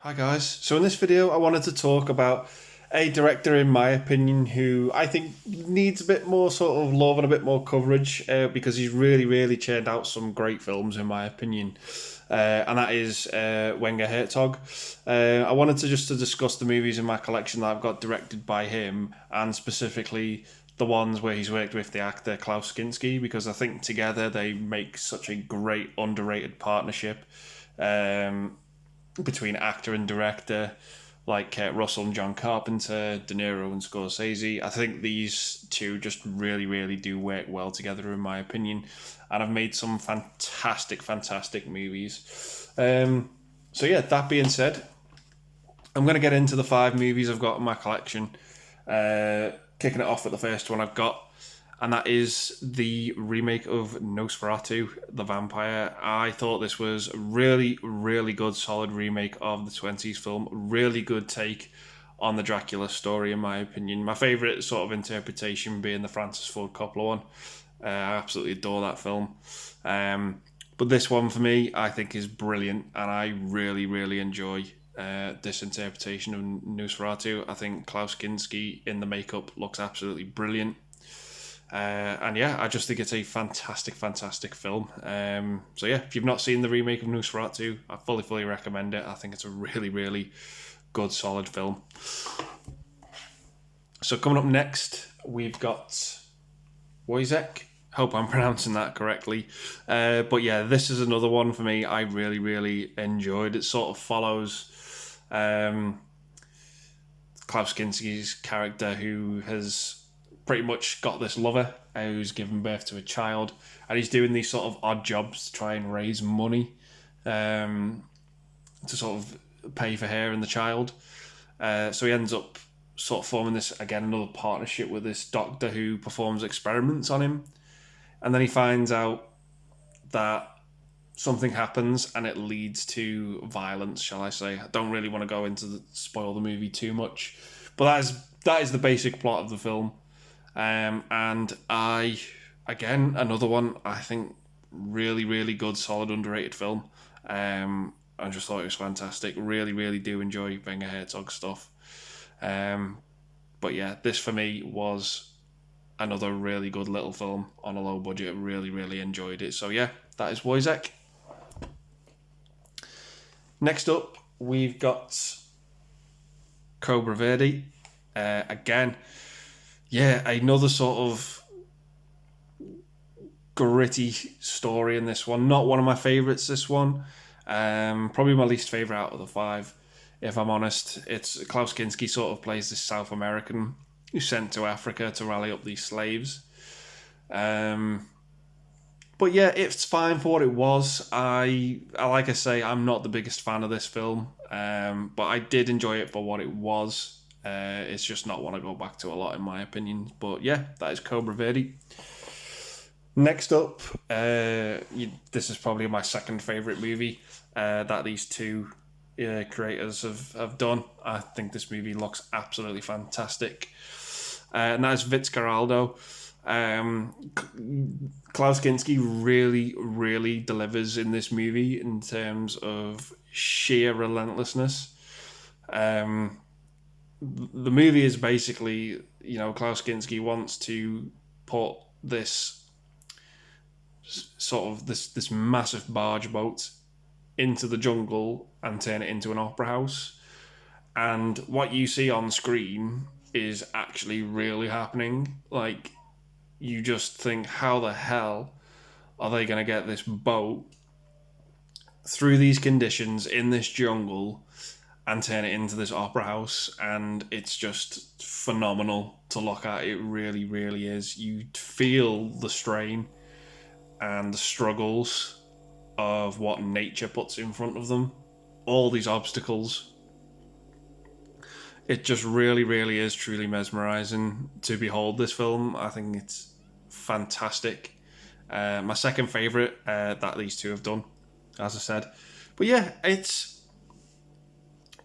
Hi guys. So in this video, I wanted to talk about a director, in my opinion, who I think needs a bit more sort of love and a bit more coverage because he's really churned out some great films, in my opinion. And that is Wenger Herzog. I wanted to discuss the movies in my collection that I've got directed by him, and specifically the ones where he's worked with the actor Klaus Kinski, because I think together they make such a great underrated partnership. Between actor and director, like Kurt Russell and John Carpenter, De Niro and Scorsese. I think these two just really do work well together, in my opinion, and have made some fantastic movies. So yeah, that being said, I'm going to get into the 5 movies I've got in my collection. Kicking it off with the first one I've got, and that is the remake of Nosferatu, the Vampire. I thought this was a really good, solid remake of the 20s film. Really good take on the Dracula story, in my opinion. My favourite sort of interpretation being the Francis Ford Coppola one. I absolutely adore that film. But this one, for me, I think is brilliant, and I really enjoy this interpretation of Nosferatu. I think Klaus Kinski in the makeup looks absolutely brilliant. And yeah, I just think it's a fantastic film. So yeah, if you've not seen the remake of Nosferatu, I fully recommend it. I think it's a really good, solid film. So coming up next, we've got Wojciech. Hope I'm pronouncing that correctly. But yeah, this is another one for me I really enjoyed. It sort of follows Klaus Kinski's character, who has pretty much got this lover who's given birth to a child, and he's doing these sort of odd jobs to try and raise money to sort of pay for her and the child. So he ends up sort of forming this, again, another partnership with this doctor who performs experiments on him. And then he finds out that something happens and it leads to violence, shall I say. I don't really want to go into spoil the movie too much, but that is the basic plot of the film. And another one, I think, really good, solid, underrated film. I just thought it was fantastic. Really do enjoy Wenger Herzog stuff. But yeah, this for me was another really good little film on a low budget. Really enjoyed it. So yeah, that is Wojciech. Next up, we've got Cobra Verde. Again, yeah, another sort of gritty story in this one. Not one of my favourites, this one. Probably my least favourite out of the 5, if I'm honest. It's Klaus Kinski sort of plays this South American who's sent to Africa to rally up these slaves. But yeah, it's fine for what it was. Like I say, I'm not the biggest fan of this film, but I did enjoy it for what it was. It's just not one I go back to a lot, in my opinion. But yeah, that is Cobra Verde. Next up, this is probably my second favourite movie that these two creators have done. I think this movie looks absolutely fantastic. And that is Fitzcarraldo. Klaus Kinski really delivers in this movie in terms of sheer relentlessness. The movie is basically, Klaus Kinski wants to put this sort of this massive barge boat into the jungle and turn it into an opera house. And what you see on screen is actually really happening. Like, you just think, how the hell are they going to get this boat through these conditions in this jungle and turn it into this opera house? And it's just phenomenal to look at. It really is. You feel the strain and the struggles of what nature puts in front of them. All these obstacles. It just really is truly mesmerising to behold this film. I think it's fantastic. My second favourite that these two have done, as I said. But yeah, it's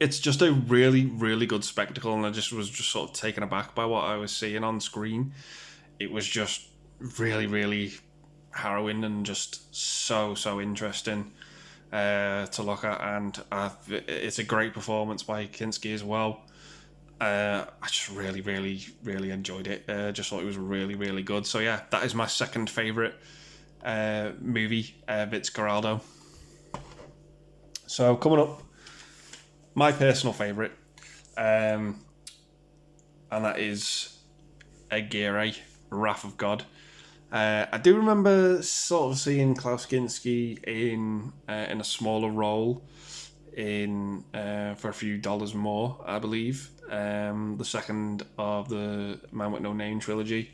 just a really good spectacle, and I was just sort of taken aback by what I was seeing on screen. It was just really harrowing and just so interesting. to look at, and it's a great performance by Kinski as well. I just really, really, really enjoyed it. Just thought it was really, really good. So yeah, that is my second favourite movie, Fitzcarraldo. So coming up, my personal favourite, and that is Aguirre, Wrath of God. I do remember sort of seeing Klaus Kinski in a smaller role in for a few dollars more, I believe. The second of the Man with No Name trilogy.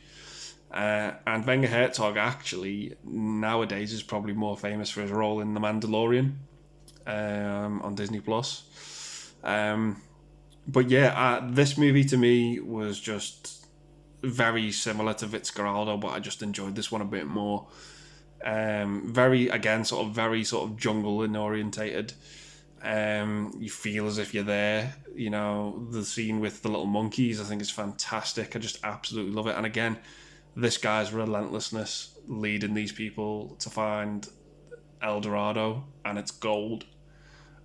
And Werner Herzog actually nowadays is probably more famous for his role in The Mandalorian on Disney Plus. But yeah, this movie to me was just very similar to Fitzcarraldo, but I just enjoyed this one a bit more. Very sort of jungle and orientated. You feel as if you're there. You know, the scene with the little monkeys, I think is fantastic. I just absolutely love it. And again, this guy's relentlessness leading these people to find El Dorado, and it's gold.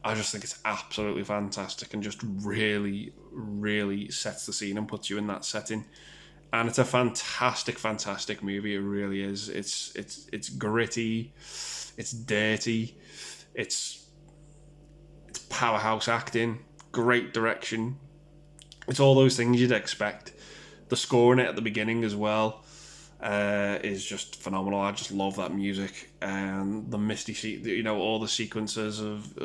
I just think it's absolutely fantastic and just really, really sets the scene and puts you in that setting. And it's a fantastic, fantastic movie. It really is. It's gritty, it's dirty, it's powerhouse acting, great direction. It's all those things you'd expect. The score in it at the beginning as well is just phenomenal. I just love that music and the misty, all the sequences of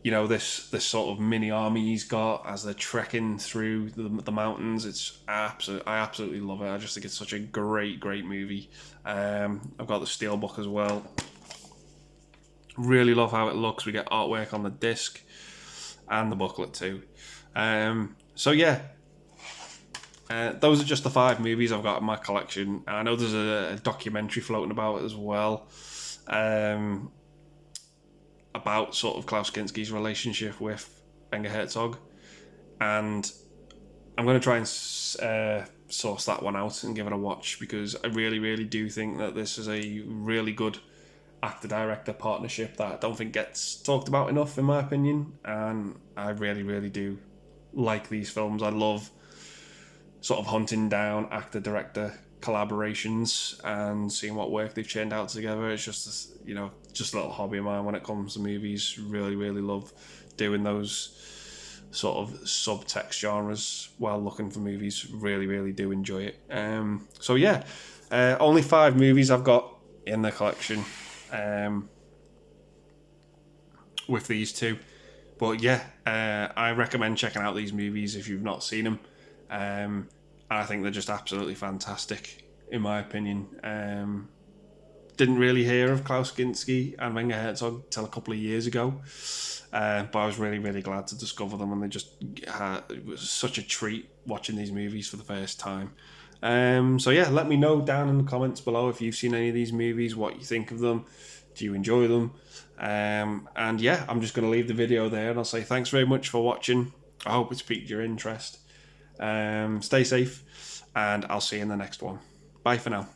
this sort of mini army he's got as they're trekking through the mountains. I absolutely love it. I just think it's such a great movie. I've got the steelbook as well. Really love how it looks. We get artwork on the disc and the booklet too. So yeah, those are just the 5 movies I've got in my collection. I know there's a documentary floating about as well, about sort of Klaus Kinski's relationship with Werner Herzog, and I'm going to try and source that one out and give it a watch, because I really, really do think that this is a really good actor-director partnership that I don't think gets talked about enough, in my opinion, and I really, really do like these films. I love sort of hunting down actor-director collaborations and seeing what work they've churned out together. It's just just a little hobby of mine when it comes to movies. Really, really love doing those sort of subtext genres while looking for movies. Really, really do enjoy it. So yeah, only 5 movies I've got in the collection with these 2. But yeah, I recommend checking out these movies if you've not seen them. I think they're just absolutely fantastic, in my opinion. Didn't really hear of Klaus Kinski and Werner Herzog till a couple of years ago, but I was really, really glad to discover them, and it was such a treat watching these movies for the first time. So yeah, let me know down in the comments below if you've seen any of these movies, what you think of them. Do you enjoy them? And yeah, I'm just going to leave the video there, and I'll say thanks very much for watching. I hope it's piqued your interest. Stay safe, and I'll see you in the next one. Bye for now.